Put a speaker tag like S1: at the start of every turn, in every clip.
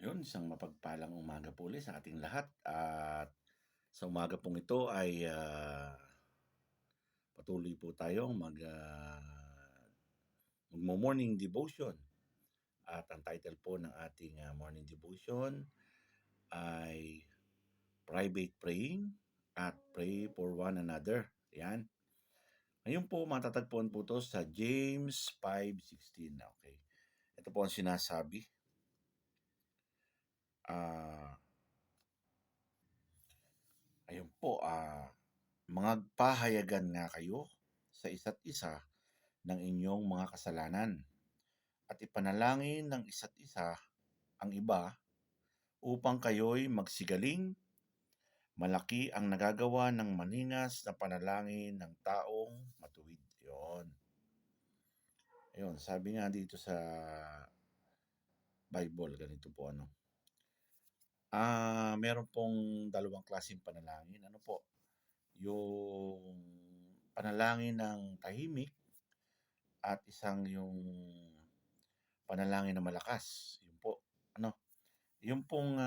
S1: Ayun, isang mapagpalang umaga po ulit sa ating lahat at sa umaga pong ito ay, patuloy po tayong magmo-morning devotion at ang title po ng ating, morning devotion ay Private Praying at Pray for One Another, 'yan. Ngayon po matatagpuan po 'to sa James 5:16, okay. Ito po ang sinasabi, ah, ayun po, "Magpahayagan nga kayo sa isa't isa ng inyong mga kasalanan at ipanalangin ng isa't isa ang iba upang kayo'y magsigaling. Malaki ang nagagawa ng maningas na panalangin ng taong matuwid." Yun. Ayun, sabi nga dito sa Bible, ganito po ano. Meron pong dalawang klaseng panalangin. Ano po? Yung panalangin ng tahimik at isang yung panalangin na malakas. Yun po. Ano? Yung pong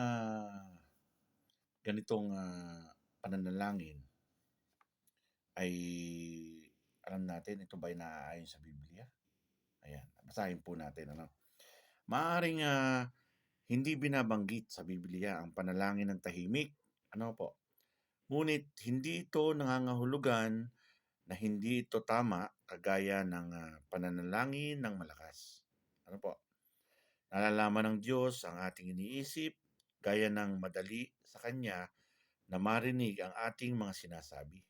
S1: ganitong pananalangin ay alam natin ito ba ay naaayon sa Biblia? Ayan, basahin po natin ano. Maaaring hindi binabanggit sa Biblia ang panalangin ng tahimik, ano po. Ngunit hindi ito nangangahulugan na hindi ito tama kagaya ng pananalangin ng malakas. Ano po? Nalalaman ng Diyos ang ating iniisip gaya ng madali sa Kanya na marinig ang ating mga sinasabi.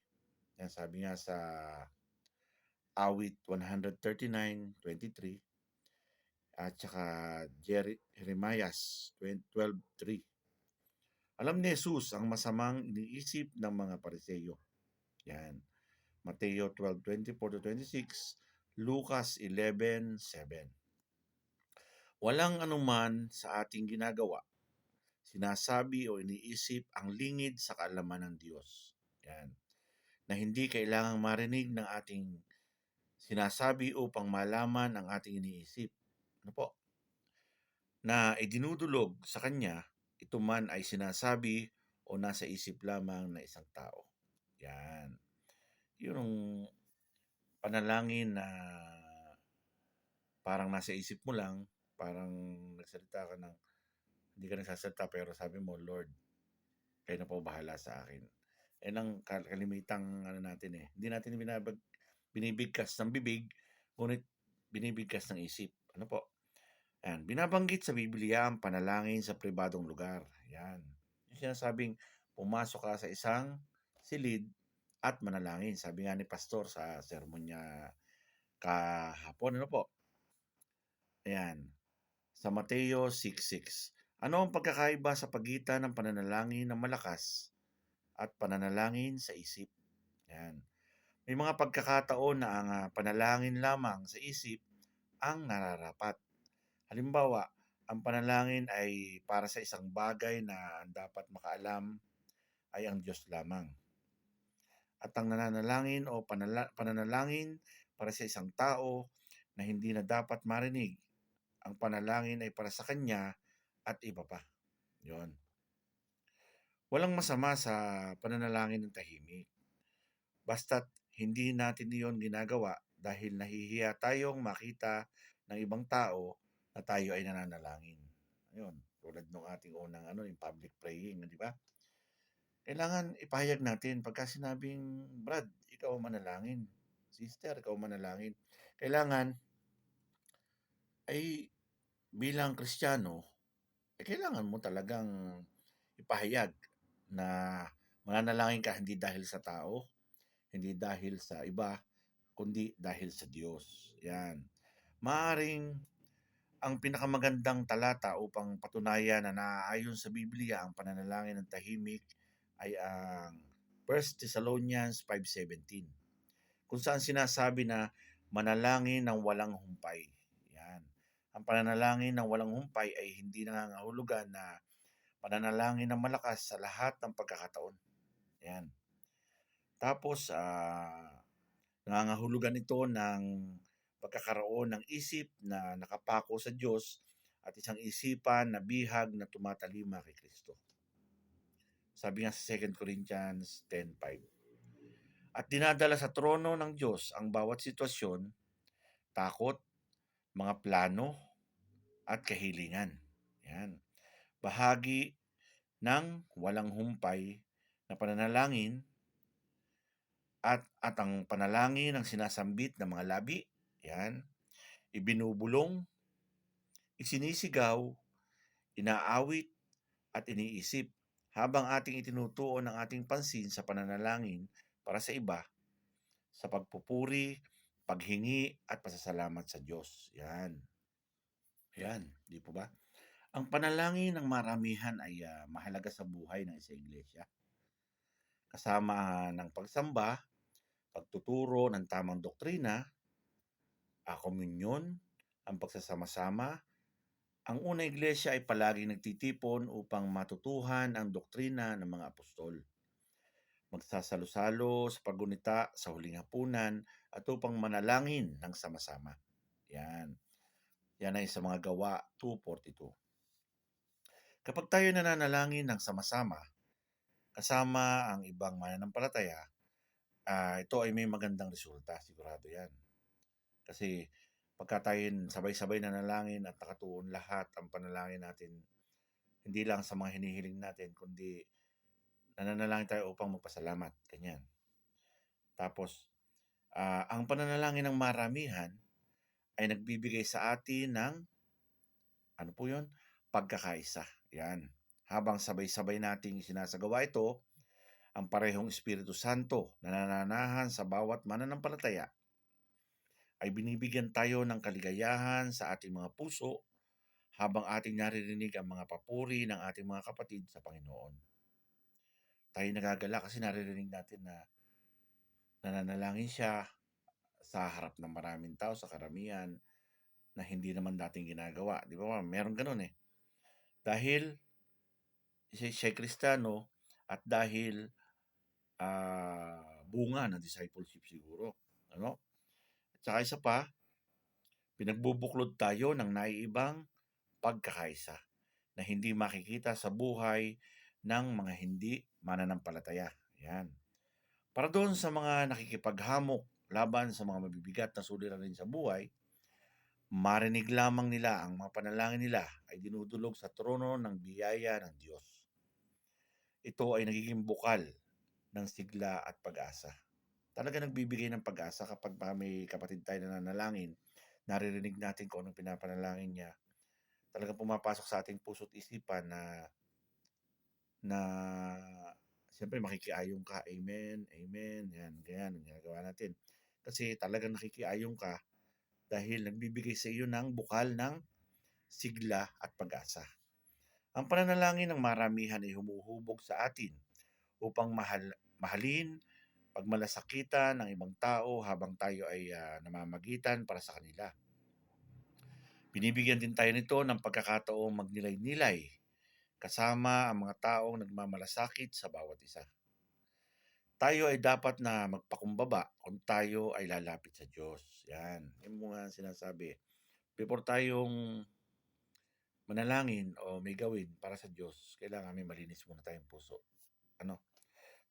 S1: Yan, sabi nga sa awit 139:23 at saka Jeremiah 12:3. Alam ni Jesus ang masamang iniisip ng mga Pariseyo. Yan. Mateo 12:24-26, Lucas 11:7. Walang anuman sa ating ginagawa, sinasabi o iniisip ang lingid sa kaalaman ng Diyos. Yan. Na hindi kailangang marinig ng ating sinasabi upang malaman ang ating iniisip. Ano po? Na idinudulog sa Kanya, ito man ay sinasabi o nasa isip lamang na isang tao. Yan. Yun ang panalangin na parang nasa isip mo lang, parang nagsalita ka ng, hindi ka nagsasalita pero sabi mo, Lord, kayo na po bahala sa akin. Yan ang kalimitang ano natin eh. Hindi natin binibigkas ng bibig, ngunit binibigkas ng isip. Ano po? Yan. Binabanggit sa Biblia ang panalangin sa pribadong lugar. Yan. Yung sinasabing, pumasok ka sa isang silid at manalangin. Sabi nga ni Pastor sa sermon niya kahapon. Ano po? Ayan. Sa Mateo 6:6. Ano ang pagkakaiba sa pagitan ng pananalangin ng malakas at pananalangin sa isip? Yan. May mga pagkakataon na ang panalangin lamang sa isip ang nararapat. Halimbawa, ang panalangin ay para sa isang bagay na ang dapat makaalam ay ang Diyos lamang. At ang nananalangin o pananalangin para sa isang tao na hindi na dapat marinig, ang panalangin ay para sa kanya at iba pa. Yon. Walang masama sa pananalangin ng tahimik. Basta't hindi natin iyon ginagawa dahil nahihiya tayong makita ng ibang tao na tayo ay nananalangin. Ayun, tulad ng ating unang yung public praying, di ba? Kailangan ipahayag natin pagka sinabing, Brad, ikaw manalangin. Sister, ikaw manalangin. Kailangan ay bilang Kristiyano, kailangan mo talagang ipahayag na mananalangin ka hindi dahil sa tao, hindi dahil sa iba, kundi dahil sa Diyos. Yan. Maaring ang pinakamagandang talata upang patunayan na naaayon sa Biblia ang pananalangin ng tahimik ay ang 1 Thessalonians 5:17, kung saan sinasabi na manalangin ng walang humpay. Yan. Ang pananalangin ng walang humpay ay hindi nangangahulugan na pananalangin ng malakas sa lahat ng pagkakataon. Yan. Tapos, nangangahulugan ito ng pagkakaroon ng isip na nakapako sa Diyos at isang isipan na bihag na tumatalima kay Kristo. Sabi nga sa 2 Corinthians 10:5. At dinadala sa trono ng Diyos ang bawat sitwasyon, takot, mga plano, at kahilingan. Yan. Bahagi ng walang humpay na pananalangin at ang panalangin ng sinasambit ng mga labi. Yan. Ibinubulong, isinisigaw, inaawit, at iniisip habang ating itinutuon ang ating pansin sa pananalangin para sa iba, sa pagpupuri, paghingi, at pasasalamat sa Diyos. Yan. Yan, di po ba? Ang panalangin ng maramihan ay mahalaga sa buhay ng isang iglesia. Kasama ng pagsamba, pagtuturo ng tamang doktrina, komunyon, ang pagsasama-sama. Ang unang iglesia ay palaging nagtitipon upang matutuhan ang doktrina ng mga apostol. Magsasalo-salo sa paggunita sa huling hapunan at upang manalangin ng sama-sama. Yan. Yan ay sa mga Gawa 2:42. Kapag tayo nananalangin ng sama-sama, kasama ang ibang mananampalataya, ito ay may magandang resulta, sigurado yan. Kasi pagka tayo sabay-sabay nanalangin at nakatuon lahat ang panalangin natin, hindi lang sa mga hinihiling natin, kundi nananalangin tayo upang magpasalamat. Ganyan. Tapos, ang pananalangin ng maramihan ay nagbibigay sa atin ng, ano po yun? Pagkakaisa. Yan. Habang sabay-sabay nating sinasagawa ito, ang parehong Espiritu Santo na nananahan sa bawat mananampalataya ay binibigyan tayo ng kaligayahan sa ating mga puso habang ating naririnig ang mga papuri ng ating mga kapatid sa Panginoon. Tayo nagagala kasi naririnig natin na nananalangin siya sa harap ng maraming tao, sa karamihan, na hindi naman dating ginagawa. Di ba? Meron ganun eh. Dahil siya Kristiyano at dahil bunga ng discipleship siguro. Ano? At saka isa pa, pinagbubuklod tayo ng naiibang pagkakaisa na hindi makikita sa buhay ng mga hindi mananampalataya. Yan. Para doon sa mga nakikipaghamok laban sa mga mabibigat na suliranin sa buhay, marinig lamang nila ang mga panalangin nila ay dinudulog sa trono ng biyaya ng Diyos. Ito ay nagiging bukal ng sigla at pag-asa. Talaga nagbibigay ng pag-asa kapag may kapatid tayo na nanalangin, naririnig natin kung anong pinapanalangin niya. Talagang pumapasok sa ating puso't isipan na siyempre makikiayong ka. Amen, amen. Yan, ganyan ang ginagawa natin. Kasi talagang nakikiayong ka dahil nagbibigay sa iyo ng bukal ng sigla at pag-asa. Ang pananalangin ng maramihan ay humuhubog sa atin upang mahalin, pagmalasakitan ng ibang tao habang tayo ay namamagitan para sa kanila. Binibigyan din tayo nito ng pagkakataong magnilay-nilay kasama ang mga taong nagmamalasakit sa bawat isa. Tayo ay dapat na magpakumbaba kung tayo ay lalapit sa Diyos. Yan. Yung mga sinasabi. Before tayong manalangin o may gawin para sa Diyos, kailangan may malinis muna tayong puso. Ano?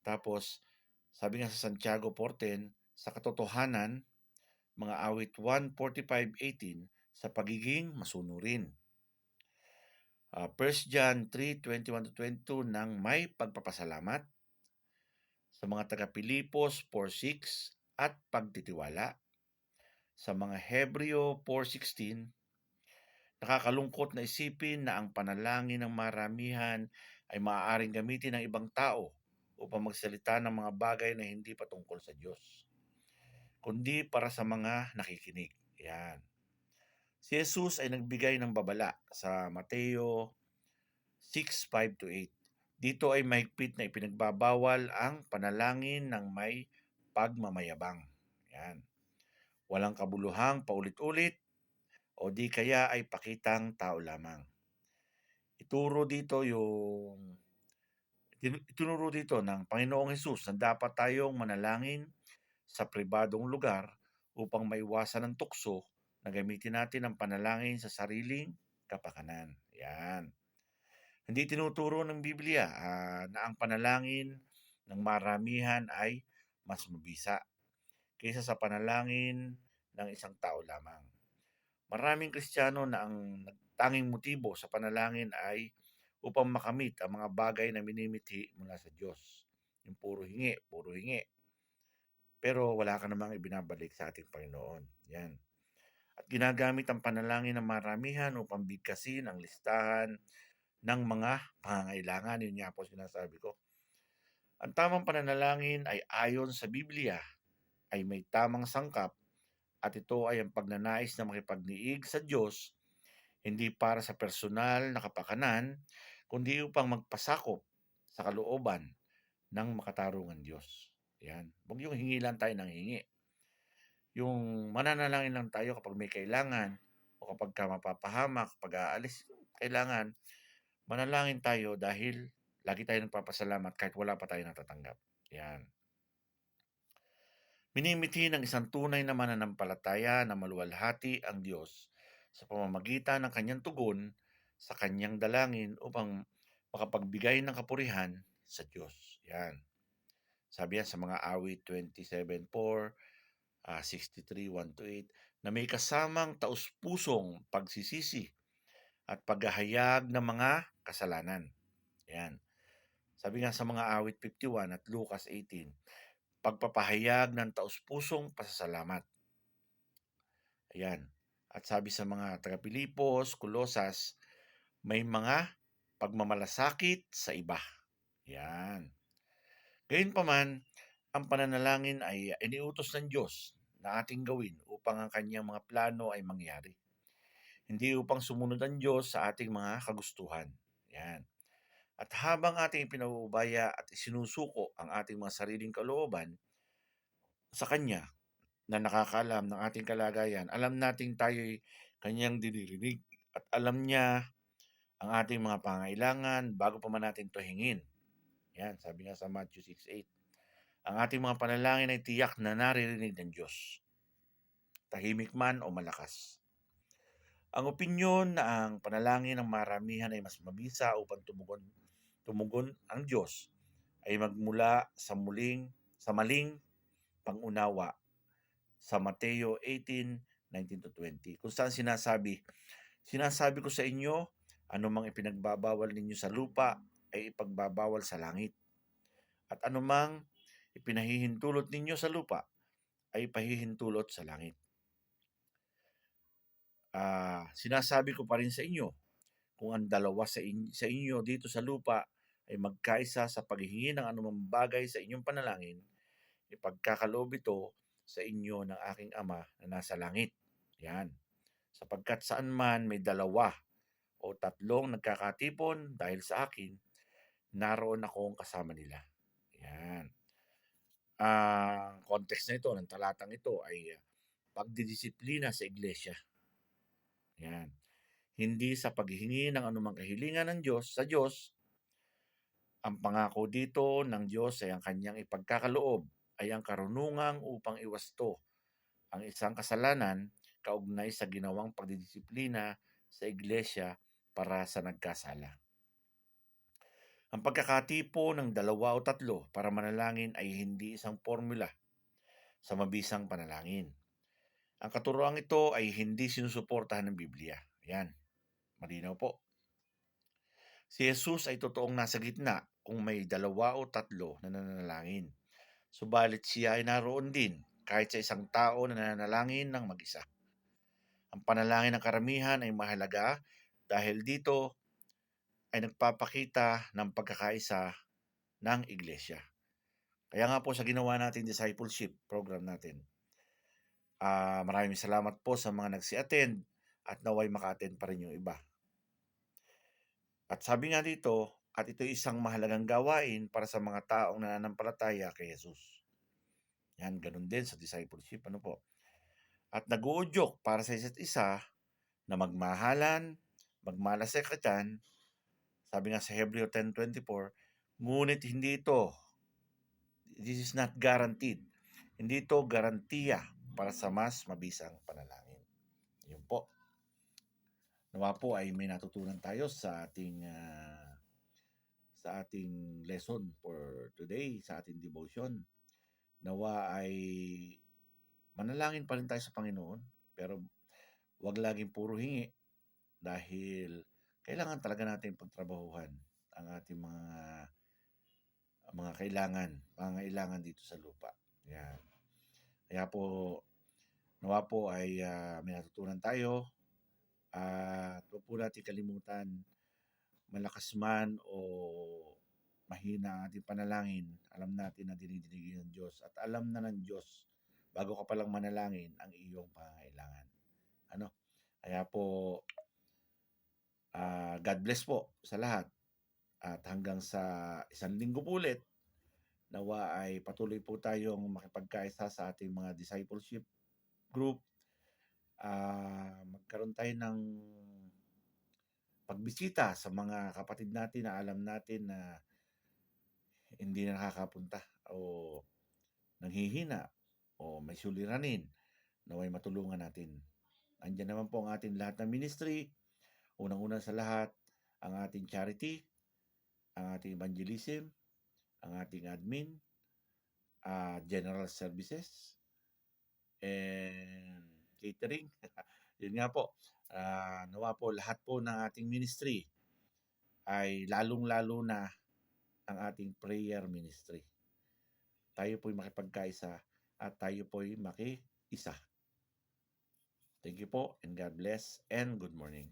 S1: Tapos, sabi nga sa Santiago 4:10, sa katotohanan, mga awit 1:45-18, sa pagiging masunurin. 1 John 3:21-22 ng may pagpapasalamat, sa mga taga-Pilipos 4:6 at pagtitiwala. Sa mga Hebreo 4:16, nakakalungkot na isipin na ang panalangin ng maramihan ay maaaring gamitin ng ibang tao upang magsalita ng mga bagay na hindi patungkol sa Diyos, kundi para sa mga nakikinig. Yan. Si Jesus ay nagbigay ng babala sa Mateo 6:5-8. Dito ay mahigpit na ipinagbabawal ang panalangin ng may pagmamayabang. Yan. Walang kabuluhang paulit-ulit o di kaya ay pakitang tao lamang. Itinuro dito ng Panginoong Hesus na dapat tayong manalangin sa pribadong lugar upang maiwasan ang tukso na gamitin natin ang panalangin sa sariling kapakanan. Yan. Hindi tinuturo ng Biblia na ang panalangin ng maramihan ay mas mabisa kaysa sa panalangin ng isang tao lamang. Maraming Kristiyano na ang tanging motibo sa panalangin ay upang makamit ang mga bagay na minimithi mula sa Diyos. Yung puro hingi, puro hingi. Pero wala ka namang ibinabalik sa ating Panginoon. Yan. At ginagamit ang panalangin ng maramihan upang bigkasin ang listahan ng mga pangangailangan. Yun nga po sinasabi ko. Ang tamang pananalangin ay ayon sa Biblia ay may tamang sangkap at ito ay ang pagnanais na makipagniig sa Diyos hindi para sa personal na kapakanan kundi upang magpasakop sa kalooban ng makatarungan Diyos. Yan. Huwag yung hingi lang tayo ng hingi. Yung mananalangin lang tayo kapag may kailangan o kapag ka mapapahamak, pag aalis, kailangan manalangin tayo dahil lagi tayo nagpapasalamat kahit wala pa tayo natatanggap. Yan. Minimithi ng isang tunay na mananampalataya na maluwalhati ang Diyos sa pamamagitan ng kanyang tugon sa kanyang dalangin upang makapagbigay ng kapurihan sa Diyos. Yan. Sabi yan sa mga awit 27:4, 63:1-8, na may kasamang taus-pusong pagsisisi at paghahayag ng mga kasalanan. Yan. Sabi nga sa mga awit 51 at Lucas 18, pagpapahayag ng taus-pusong pasasalamat. Ayan. At sabi sa mga taga-Pilipos, Kolosas, may mga pagmamalasakit sa iba. Yan. Gayunpaman, ang pananalangin ay iniutos ng Diyos na ating gawin upang ang kanyang mga plano ay mangyari. Hindi upang sumunod ang Diyos sa ating mga kagustuhan. Yan. At habang ating pinauubaya at isinusuko ang ating mga sariling kalooban sa Kanya na nakakaalam ng ating kalagayan, alam nating tayo'y Kanyang dinirinig at alam niya ang ating mga pangailangan bago pa man natin ito hingin. Yan, sabi nga sa Matthew 6:8. Ang ating mga panalangin ay tiyak na naririnig ng Diyos, tahimik man o malakas. Ang opinyon na ang panalangin ng maramihan ay mas mabisa upang tumugon ang Diyos ay magmula sa maling pangunawa sa Mateo 18:19-20, kung saan sinasabi ko sa inyo, anumang ipinagbabawal ninyo sa lupa ay ipagbabawal sa langit. At anumang ipinahihintulot ninyo sa lupa ay pahihintulot sa langit. Sinasabi ko pa rin sa inyo, kung ang dalawa sa inyo dito sa lupa ay magkaisa sa paghihingi ng anumang bagay sa inyong panalangin, ipagkakaloob ito sa inyo ng aking Ama na nasa langit. Yan. Sapagkat saan man may dalawa o tatlong nagkakatipon dahil sa akin, naroon akong kasama nila. Yan. Ang context na ito, ng talatang ito ay pagdidisiplina sa iglesia. Yan. Hindi sa paghihingi ng anumang kahilingan ng Diyos sa Diyos. Ang pangako dito ng Diyos ay ang kanyang ipagkakaloob ay ang karunungang upang iwasto ang isang kasalanan kaugnay sa ginawang pagdidisiplina sa iglesia para sa nagkasala. Ang pagkakatipo ng dalawa o tatlo para manalangin ay hindi isang formula sa mabisang panalangin. Ang katuroang ito ay hindi sinusuportahan ng Biblia. Yan, malinaw po. Si Jesus ay totoong nasa gitna kung may dalawa o tatlo na nananalangin. Subalit siya ay naroon din kahit sa isang tao na nananalangin ng mag-isa. Ang panalangin ng karamihan ay mahalaga dahil dito ay nagpapakita ng pagkakaisa ng iglesia. Kaya nga po sa ginawa natin discipleship program natin, maraming salamat po sa mga nagsi-attend at naway maka-attend pa rin yung iba. At sabi nga dito, at ito isang mahalagang gawain para sa mga taong nananampalataya kay Jesus. Yan, ganun din sa discipleship, ano po. At nag-uudyok para sa isa't isa na magmahalan, magmalasakatan, sabi nga sa Hebreo 10:24, ngunit this is not guaranteed. Hindi ito garantiya para sa mas mabisang panalangin. Yun po. Nawa po ay may natutunan tayo sa ating lesson for today, sa ating devotion. Nawa ay manalangin pa rin tayo sa Panginoon, pero wag laging puro hingi dahil kailangan talaga natin pagtrabahuhan ang ating mga pangangailangan dito sa lupa. Yan. Kaya po, nawa po ay may natutunan tayo at huwag po natin kalimutan, malakas man o mahina ang ating panalangin, alam natin na dinidinig ng Diyos at alam na ng Diyos bago ka palang manalangin ang iyong pangangailangan. Ano? Kaya po, God bless po sa lahat. At hanggang sa isang linggo po ulit, nawa ay patuloy po tayong makipagkaisa sa ating mga discipleship group. Magkaroon tayo ng pagbisita sa mga kapatid natin na alam natin na hindi na nakakapunta o nanghihina o may suliranin, naway matulungan natin. Andiyan naman po ang ating lahat ng ministry. Unang-una sa lahat, ang ating charity, ang ating evangelism, ang ating admin, general services, and catering. Yun nga po, nawa po lahat po ng ating ministry ay lalong-lalo na ang ating prayer ministry. Tayo po'y makipagkaisa at tayo po'y makiisa. Thank you po and God bless and good morning.